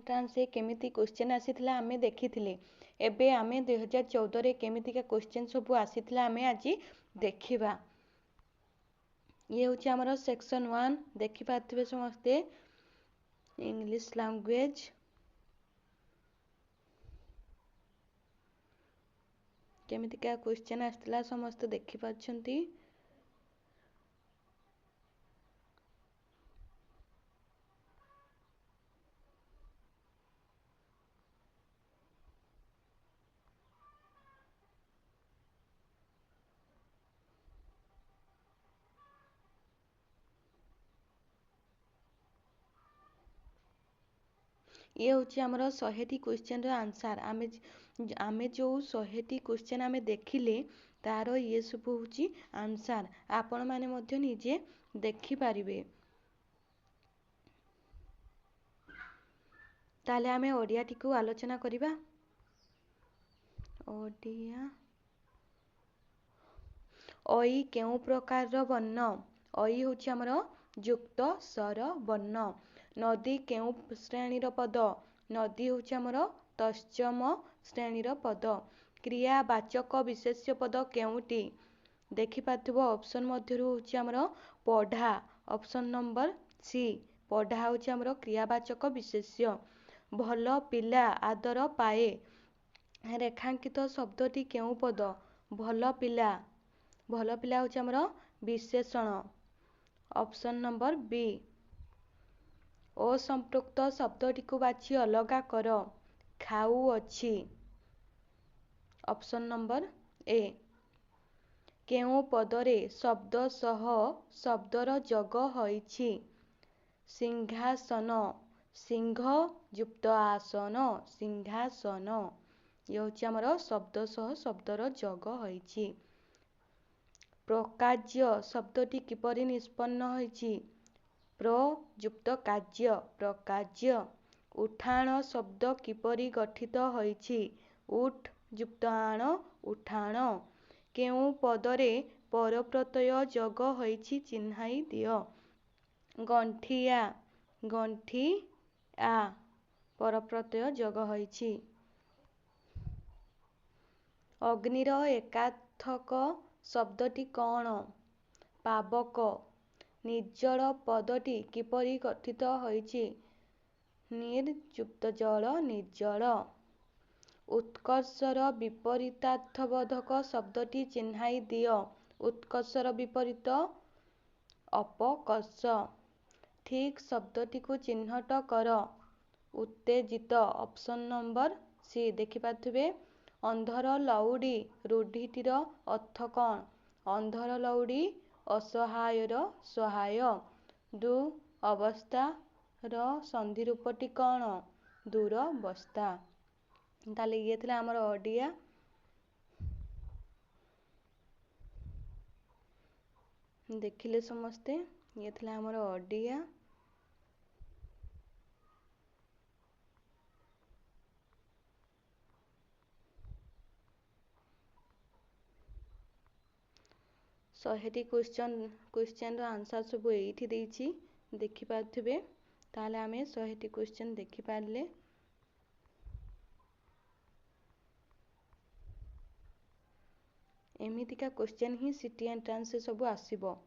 Entrance केमिति question आसीथिला आमे देखिथिले। एबे आमे 2014 रे केमितिका क्वेश्चन सब आसीथिला आमे आज देखिबा। ये होची हमर सेक्शन 1 देखि पाथिबे समस्ते इंग्लिश लैंग्वेज केमितिका क्वेश्चन आसीथिला समस्त देखि पाछंती। ये होची हमर 100टी क्वेश्चन रो आंसर आमे जो 100टी क्वेश्चन आमे देखिले तारो ये सब होची आंसर आपण माने मध्य निजे देखि पारिबे। ताले आमे ओडिया टिकु आलोचना करिबा। ओडिया ओई केउ प्रकार रो वर्ण ओई होची हमर युक्त स्वर वर्ण। नदी केउ श्रेणी रो पद नदी होची हमर तत्सम श्रेणी रो पद। क्रियावाचक विशेष्य पद केउटी देखि पाथबो ऑप्शन मध्यरु होची हमर पढ़ा ऑप्शन नंबर सी पढ़ा होची हमर क्रियावाचक विशेष्य। भलो पिला आदर पाए रेखांकित शब्दटी केउ पद भलो पिला होची हमर विशेषण ऑप्शन नंबर बी। असंपृक्त शब्दटी को बाछि अलगा कर खाऊ अछि ऑप्शन नंबर ए। केउ पदरे शब्द सह शब्दर जग होईछि सिंहासन सिंह युक्त आसन सिंहासन ये होची हमर शब्द सह शब्दर जग होईछि। प्रकार्य शब्दटी किपरि निष्पन्न होईछि प्रयुक्त कार्य प्रकार्य। उठाण शब्द किपरि गठित होईछि उठ युक्त आण उठाण। केउ पदरे परप्रत्यय जग होईछि चिन्हाई दियो गंठिया गंठिया परप्रत्यय जग होईछि। अग्निर एकार्थक शब्दटी कौन पावक। निर्जल पदटी किपरि गठित होईछि निर्युक्त जल निर्जल। उत्कर्षर विपरीतार्थबोधक शब्दटी चिन्हाई दियो उत्कर्षर विपरीत अपकर्ष। ठीक शब्दटी को चिन्हट कर उत्तेजित ऑप्शन नंबर सी देखि पाथबे। अंधर लौड़ी रूढ़िटीर अर्थ कौन अंधर लौड़ी असहायर सहाय। दु अवस्था रो संधि रूपटी कौन दुरवस्था। ताले ये थिला हमर ओडिया देखिले समस्ते ये थिला हमर ओडिया। शहेटी क्वेश्चन रो आंसर सब एठी देइछि देखि पाथबे। ताले आमे 100टी क्वेश्चन देखि पारले। एमितिका क्वेश्चन ही सिटी एंट्रांस से सब आसीबो।